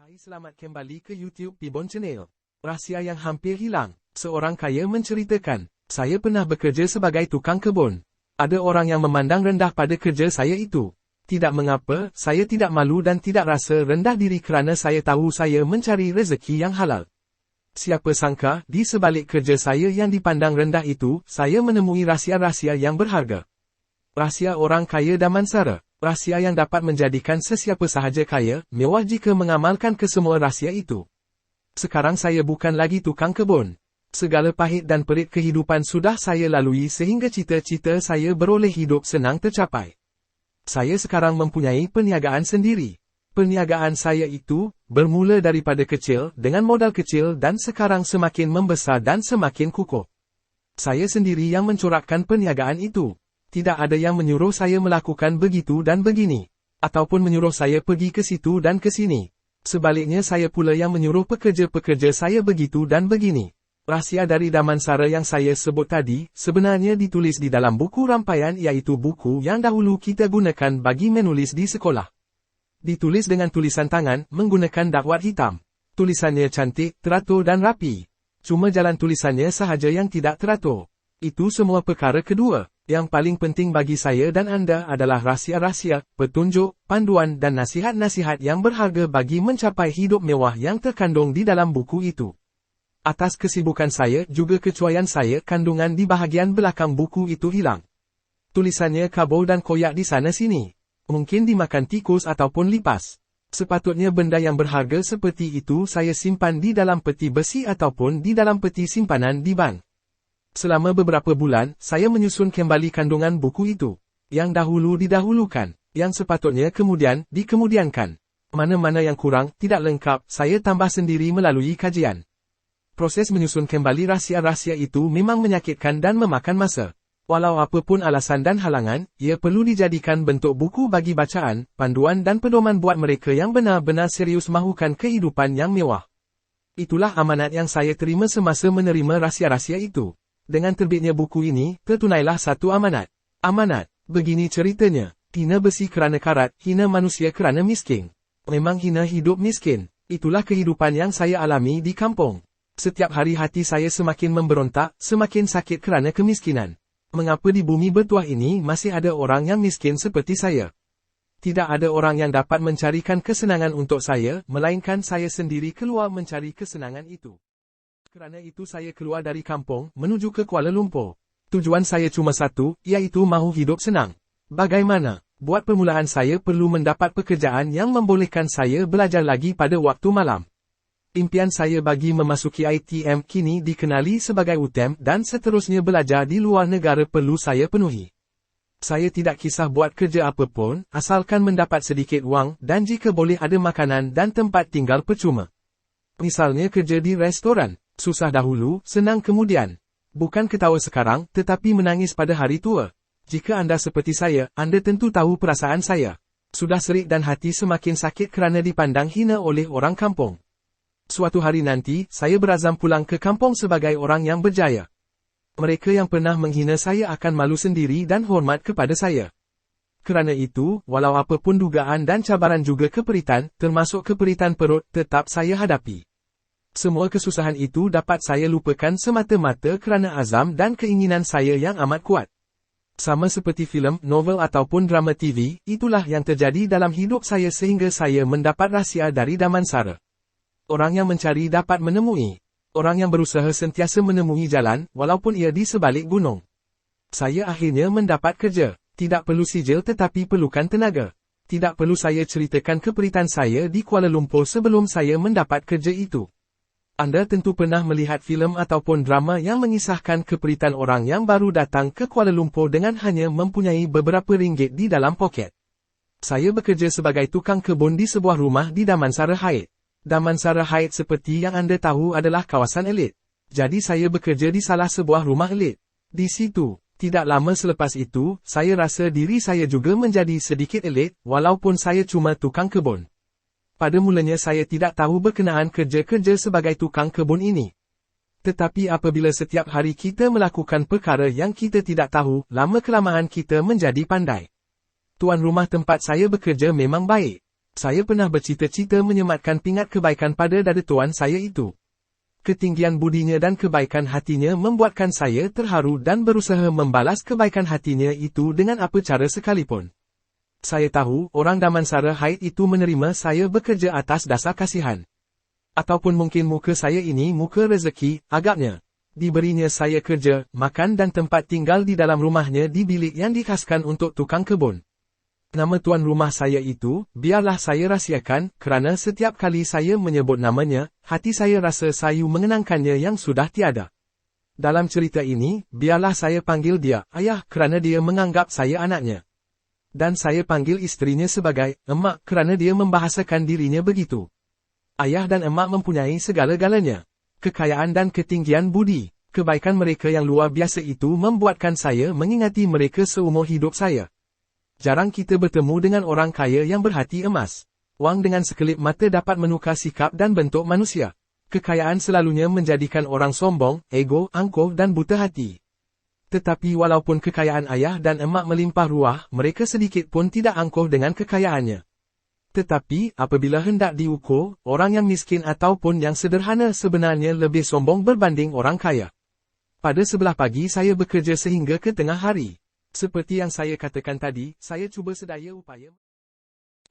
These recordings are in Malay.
Hai, selamat kembali ke YouTube Pibon Channel. Rahsia yang hampir hilang. Seorang kaya menceritakan, saya pernah bekerja sebagai tukang kebun. Ada orang yang memandang rendah pada kerja saya itu. Tidak mengapa, saya tidak malu dan tidak rasa rendah diri kerana saya tahu saya mencari rezeki yang halal. Siapa sangka, di sebalik kerja saya yang dipandang rendah itu, saya menemui rahsia-rahsia yang berharga. Rahsia orang kaya Damansara. Rahsia yang dapat menjadikan sesiapa sahaja kaya, mewah jika mengamalkan kesemua rahsia itu. Sekarang saya bukan lagi tukang kebun. Segala pahit dan perit kehidupan sudah saya lalui sehingga cita-cita saya beroleh hidup senang tercapai. Saya sekarang mempunyai perniagaan sendiri. Perniagaan saya itu, bermula daripada kecil, dengan modal kecil dan sekarang semakin membesar dan semakin kukuh. Saya sendiri yang mencorakkan perniagaan itu. Tidak ada yang menyuruh saya melakukan begitu dan begini. Ataupun menyuruh saya pergi ke situ dan ke sini. Sebaliknya saya pula yang menyuruh pekerja-pekerja saya begitu dan begini. Rahsia dari Damansara yang saya sebut tadi, sebenarnya ditulis di dalam buku rampaian iaitu buku yang dahulu kita gunakan bagi menulis di sekolah. Ditulis dengan tulisan tangan, menggunakan dakwat hitam. Tulisannya cantik, teratur dan rapi. Cuma jalan tulisannya sahaja yang tidak teratur. Itu semua perkara kedua. Yang paling penting bagi saya dan anda adalah rahsia-rahsia, petunjuk, panduan dan nasihat-nasihat yang berharga bagi mencapai hidup mewah yang terkandung di dalam buku itu. Atas kesibukan saya juga kecuaian saya kandungan di bahagian belakang buku itu hilang. Tulisannya kabur dan koyak di sana-sini. Mungkin dimakan tikus ataupun lipas. Sepatutnya benda yang berharga seperti itu saya simpan di dalam peti besi ataupun di dalam peti simpanan di bank. Selama beberapa bulan, saya menyusun kembali kandungan buku itu. Yang dahulu didahulukan, yang sepatutnya kemudian dikemudiankan. Mana-mana yang kurang, tidak lengkap, saya tambah sendiri melalui kajian. Proses menyusun kembali rahsia-rahsia itu memang menyakitkan dan memakan masa. Walau apapun alasan dan halangan, ia perlu dijadikan bentuk buku bagi bacaan, panduan dan pedoman buat mereka yang benar-benar serius mahukan kehidupan yang mewah. Itulah amanat yang saya terima semasa menerima rahsia-rahsia itu. Dengan terbitnya buku ini, tertunailah satu amanat. Amanat, begini ceritanya. Hina besi kerana karat, hina manusia kerana miskin. Memang hina hidup miskin. Itulah kehidupan yang saya alami di kampung. Setiap hari hati saya semakin memberontak, semakin sakit kerana kemiskinan. Mengapa di bumi bertuah ini masih ada orang yang miskin seperti saya? Tidak ada orang yang dapat mencarikan kesenangan untuk saya, melainkan saya sendiri keluar mencari kesenangan itu. Kerana itu saya keluar dari kampung, menuju ke Kuala Lumpur. Tujuan saya cuma satu, iaitu mahu hidup senang. Bagaimana? Buat permulaan saya perlu mendapat pekerjaan yang membolehkan saya belajar lagi pada waktu malam. Impian saya bagi memasuki ITM kini dikenali sebagai UTM dan seterusnya belajar di luar negara perlu saya penuhi. Saya tidak kisah buat kerja apapun, asalkan mendapat sedikit wang dan jika boleh ada makanan dan tempat tinggal percuma. Misalnya kerja di restoran. Susah dahulu, senang kemudian. Bukan ketawa sekarang, tetapi menangis pada hari tua. Jika anda seperti saya, anda tentu tahu perasaan saya. Sudah serik dan hati semakin sakit kerana dipandang hina oleh orang kampung. Suatu hari nanti, saya berazam pulang ke kampung sebagai orang yang berjaya. Mereka yang pernah menghina saya akan malu sendiri dan hormat kepada saya. Kerana itu, walau apapun dugaan dan cabaran juga keperitan, termasuk keperitan perut, tetap saya hadapi. Semua kesusahan itu dapat saya lupakan semata-mata kerana azam dan keinginan saya yang amat kuat. Sama seperti filem, novel ataupun drama TV, itulah yang terjadi dalam hidup saya sehingga saya mendapat rahsia dari Damansara. Orang yang mencari dapat menemui. Orang yang berusaha sentiasa menemui jalan, walaupun ia di sebalik gunung. Saya akhirnya mendapat kerja. Tidak perlu sijil tetapi perlukan tenaga. Tidak perlu saya ceritakan keperitan saya di Kuala Lumpur sebelum saya mendapat kerja itu. Anda tentu pernah melihat filem ataupun drama yang mengisahkan keperitan orang yang baru datang ke Kuala Lumpur dengan hanya mempunyai beberapa ringgit di dalam poket. Saya bekerja sebagai tukang kebun di sebuah rumah di Damansara Heights. Damansara Heights seperti yang anda tahu adalah kawasan elit. Jadi saya bekerja di salah sebuah rumah elit. Di situ, tidak lama selepas itu, saya rasa diri saya juga menjadi sedikit elit, walaupun saya cuma tukang kebun. Pada mulanya saya tidak tahu berkenaan kerja-kerja sebagai tukang kebun ini. Tetapi apabila setiap hari kita melakukan perkara yang kita tidak tahu, lama-kelamaan kita menjadi pandai. Tuan rumah tempat saya bekerja memang baik. Saya pernah bercita-cita menyematkan pingat kebaikan pada dada tuan saya itu. Ketinggian budinya dan kebaikan hatinya membuatkan saya terharu dan berusaha membalas kebaikan hatinya itu dengan apa cara sekalipun. Saya tahu orang Damansara Haid itu menerima saya bekerja atas dasar kasihan. Ataupun mungkin muka saya ini muka rezeki, agaknya. Diberinya saya kerja, makan dan tempat tinggal di dalam rumahnya di bilik yang dikhaskan untuk tukang kebun. Nama tuan rumah saya itu, biarlah saya rahsiakan, kerana setiap kali saya menyebut namanya, hati saya rasa sayu mengenangkannya yang sudah tiada. Dalam cerita ini, biarlah saya panggil dia, ayah, kerana dia menganggap saya anaknya. Dan saya panggil istrinya sebagai, emak, kerana dia membahasakan dirinya begitu. Ayah dan emak mempunyai segala-galanya. Kekayaan dan ketinggian budi, kebaikan mereka yang luar biasa itu membuatkan saya mengingati mereka seumur hidup saya. Jarang kita bertemu dengan orang kaya yang berhati emas. Wang dengan sekelip mata dapat menukar sikap dan bentuk manusia. Kekayaan selalunya menjadikan orang sombong, ego, angkuh dan buta hati. Tetapi walaupun kekayaan ayah dan emak melimpah ruah, mereka sedikit pun tidak angkuh dengan kekayaannya. Tetapi, apabila hendak diukur, orang yang miskin ataupun yang sederhana sebenarnya lebih sombong berbanding orang kaya. Pada sebelah pagi saya bekerja sehingga ke tengah hari. Seperti yang saya katakan tadi, saya cuba sedaya upaya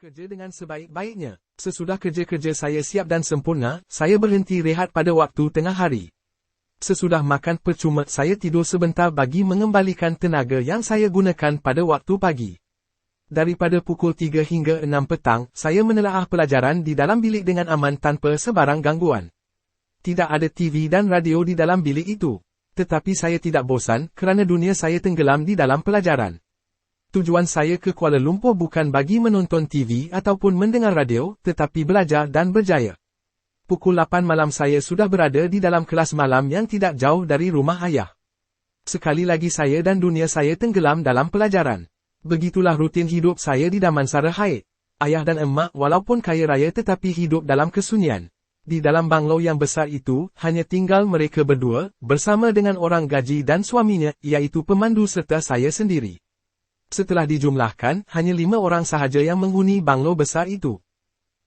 kerja dengan sebaik-baiknya. Sesudah kerja-kerja saya siap dan sempurna, saya berhenti rehat pada waktu tengah hari. Sesudah makan percuma, saya tidur sebentar bagi mengembalikan tenaga yang saya gunakan pada waktu pagi. Daripada pukul 3 hingga 6 petang, saya menelaah pelajaran di dalam bilik dengan aman tanpa sebarang gangguan. Tidak ada TV dan radio di dalam bilik itu. Tetapi saya tidak bosan, kerana dunia saya tenggelam di dalam pelajaran. Tujuan saya ke Kuala Lumpur bukan bagi menonton TV ataupun mendengar radio, tetapi belajar dan berjaya. Pukul 8 malam saya sudah berada di dalam kelas malam yang tidak jauh dari rumah ayah. Sekali lagi saya dan dunia saya tenggelam dalam pelajaran. Begitulah rutin hidup saya di Damansara Haid. Ayah dan emak walaupun kaya raya tetapi hidup dalam kesunyian. Di dalam banglo yang besar itu, hanya tinggal mereka berdua, bersama dengan orang gaji dan suaminya, iaitu pemandu serta saya sendiri. Setelah dijumlahkan, hanya 5 orang sahaja yang menghuni banglo besar itu.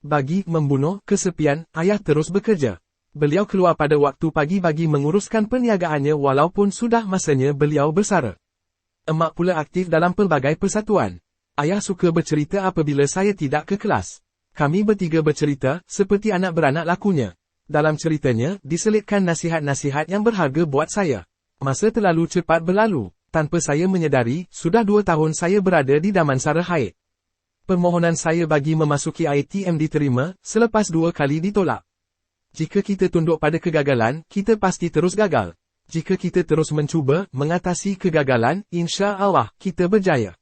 Bagi membunuh kesepian, ayah terus bekerja. Beliau keluar pada waktu pagi bagi menguruskan perniagaannya walaupun sudah masanya beliau bersara. Emak pula aktif dalam pelbagai persatuan. Ayah suka bercerita apabila saya tidak ke kelas. Kami bertiga bercerita, seperti anak beranak lakunya. Dalam ceritanya, diselitkan nasihat-nasihat yang berharga buat saya. Masa terlalu cepat berlalu. Tanpa saya menyedari, sudah 2 tahun saya berada di Damansara Haid. Permohonan saya bagi memasuki ITM diterima, selepas 2 kali ditolak. Jika kita tunduk pada kegagalan, kita pasti terus gagal. Jika kita terus mencuba mengatasi kegagalan, insya Allah, kita berjaya.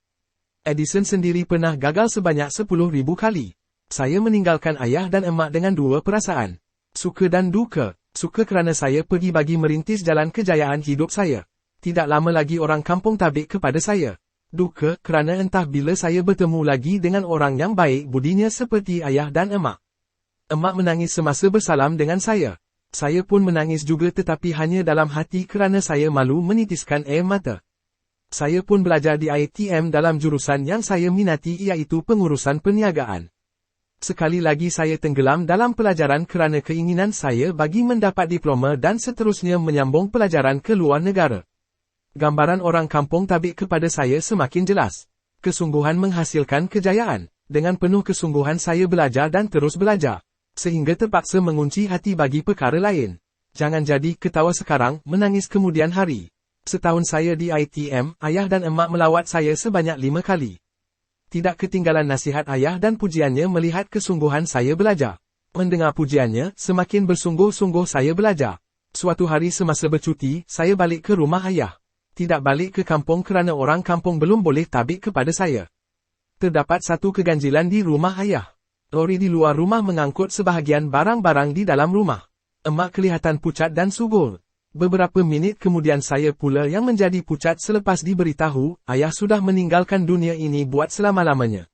Edison sendiri pernah gagal sebanyak 10.000 kali. Saya meninggalkan ayah dan emak dengan 2 perasaan. Suka dan duka. Suka kerana saya pergi bagi merintis jalan kejayaan hidup saya. Tidak lama lagi orang kampung tabik kepada saya. Duka kerana entah bila saya bertemu lagi dengan orang yang baik budinya seperti ayah dan emak. Emak menangis semasa bersalam dengan saya. Saya pun menangis juga tetapi hanya dalam hati kerana saya malu menitiskan air mata. Saya pun belajar di ITM dalam jurusan yang saya minati iaitu pengurusan perniagaan. Sekali lagi saya tenggelam dalam pelajaran kerana keinginan saya bagi mendapat diploma dan seterusnya menyambung pelajaran ke luar negara. Gambaran orang kampung tabik kepada saya semakin jelas. Kesungguhan menghasilkan kejayaan. Dengan penuh kesungguhan saya belajar dan terus belajar. Sehingga terpaksa mengunci hati bagi perkara lain. Jangan jadi ketawa sekarang, menangis kemudian hari. Setahun saya di ITM, ayah dan emak melawat saya sebanyak 5 kali. Tidak ketinggalan nasihat ayah dan pujiannya melihat kesungguhan saya belajar. Mendengar pujiannya, semakin bersungguh-sungguh saya belajar. Suatu hari semasa bercuti, saya balik ke rumah ayah. Tidak balik ke kampung kerana orang kampung belum boleh tabik kepada saya. Terdapat satu keganjilan di rumah ayah. Lori di luar rumah mengangkut sebahagian barang-barang di dalam rumah. Emak kelihatan pucat dan subur. Beberapa minit kemudian saya pula yang menjadi pucat selepas diberitahu, ayah sudah meninggalkan dunia ini buat selama-lamanya.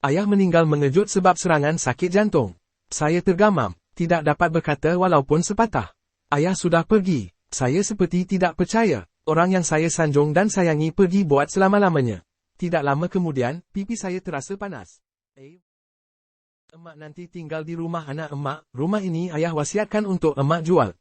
Ayah meninggal mengejut sebab serangan sakit jantung. Saya tergamam, tidak dapat berkata walaupun sepatah. Ayah sudah pergi, saya seperti tidak percaya, orang yang saya sanjung dan sayangi pergi buat selama-lamanya. Tidak lama kemudian, pipi saya terasa panas. Emak nanti tinggal di rumah anak emak, rumah ini ayah wasiatkan untuk emak jual.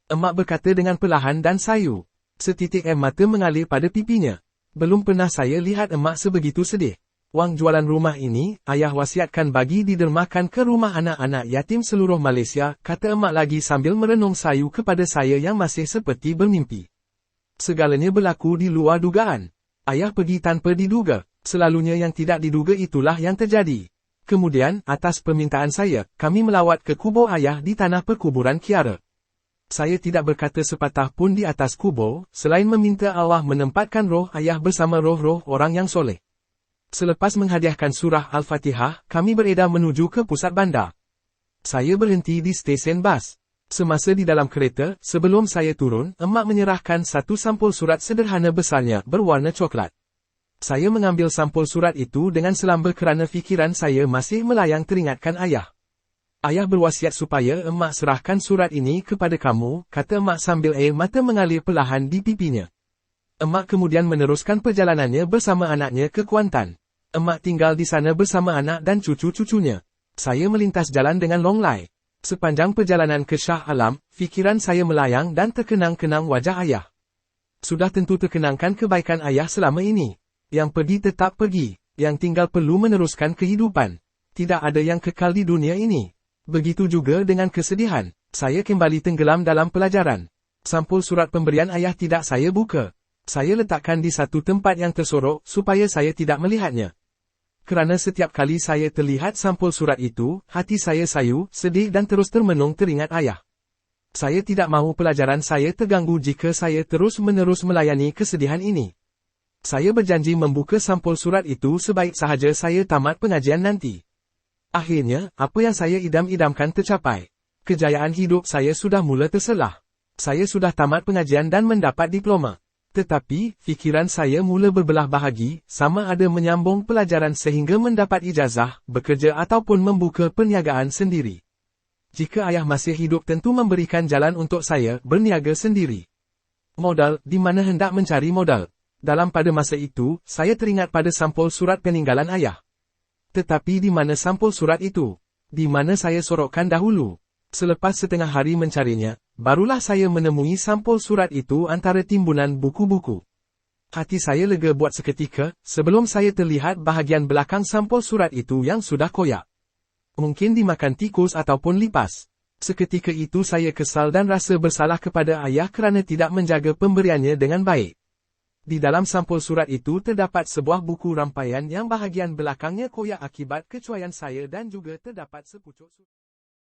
Emak berkata dengan perlahan dan sayu. Setitik air mata mengalir pada pipinya. Belum pernah saya lihat emak sebegitu sedih. Wang jualan rumah ini, ayah wasiatkan bagi didermakan ke rumah anak-anak yatim seluruh Malaysia, kata emak lagi sambil merenung sayu kepada saya yang masih seperti bermimpi. Segalanya berlaku di luar dugaan. Ayah pergi tanpa diduga, selalunya yang tidak diduga itulah yang terjadi. Kemudian, atas permintaan saya, kami melawat ke kubur ayah di tanah perkuburan Kiara. Saya tidak berkata sepatah pun di atas kubur, selain meminta Allah menempatkan roh ayah bersama roh-roh orang yang soleh. Selepas menghadiahkan surah Al-Fatihah, kami beredar menuju ke pusat bandar. Saya berhenti di stesen bas. Semasa di dalam kereta, sebelum saya turun, emak menyerahkan satu sampul surat sederhana besarnya berwarna coklat. Saya mengambil sampul surat itu dengan selamba kerana fikiran saya masih melayang teringatkan ayah. Ayah berwasiat supaya emak serahkan surat ini kepada kamu, kata emak sambil air mata mengalir perlahan di pipinya. Emak kemudian meneruskan perjalanannya bersama anaknya ke Kuantan. Emak tinggal di sana bersama anak dan cucu-cucunya. Saya melintas jalan dengan Long Lai. Sepanjang perjalanan ke Shah Alam, fikiran saya melayang dan terkenang-kenang wajah ayah. Sudah tentu terkenangkan kebaikan ayah selama ini. Yang pergi tetap pergi, yang tinggal perlu meneruskan kehidupan. Tidak ada yang kekal di dunia ini. Begitu juga dengan kesedihan, saya kembali tenggelam dalam pelajaran. Sampul surat pemberian ayah tidak saya buka. Saya letakkan di satu tempat yang tersorok supaya saya tidak melihatnya. Kerana setiap kali saya terlihat sampul surat itu, hati saya sayu, sedih dan terus termenung teringat ayah. Saya tidak mahu pelajaran saya terganggu jika saya terus-menerus melayani kesedihan ini. Saya berjanji membuka sampul surat itu sebaik sahaja saya tamat pengajian nanti. Akhirnya, apa yang saya idam-idamkan tercapai. Kejayaan hidup saya sudah mula terselah. Saya sudah tamat pengajian dan mendapat diploma. Tetapi, fikiran saya mula berbelah bahagi, sama ada menyambung pelajaran sehingga mendapat ijazah, bekerja ataupun membuka perniagaan sendiri. Jika ayah masih hidup tentu memberikan jalan untuk saya berniaga sendiri. Modal, di mana hendak mencari modal? Dalam pada masa itu, saya teringat pada sampul surat peninggalan ayah. Tetapi di mana sampul surat itu? Di mana saya sorokkan dahulu? Selepas setengah hari mencarinya, barulah saya menemui sampul surat itu antara timbunan buku-buku. Hati saya lega buat seketika, sebelum saya terlihat bahagian belakang sampul surat itu yang sudah koyak. Mungkin dimakan tikus ataupun lipas. Seketika itu saya kesal dan rasa bersalah kepada ayah kerana tidak menjaga pemberiannya dengan baik. Di dalam sampul surat itu terdapat sebuah buku rampaian yang bahagian belakangnya koyak akibat kecuaian saya dan juga terdapat sepucuk surat.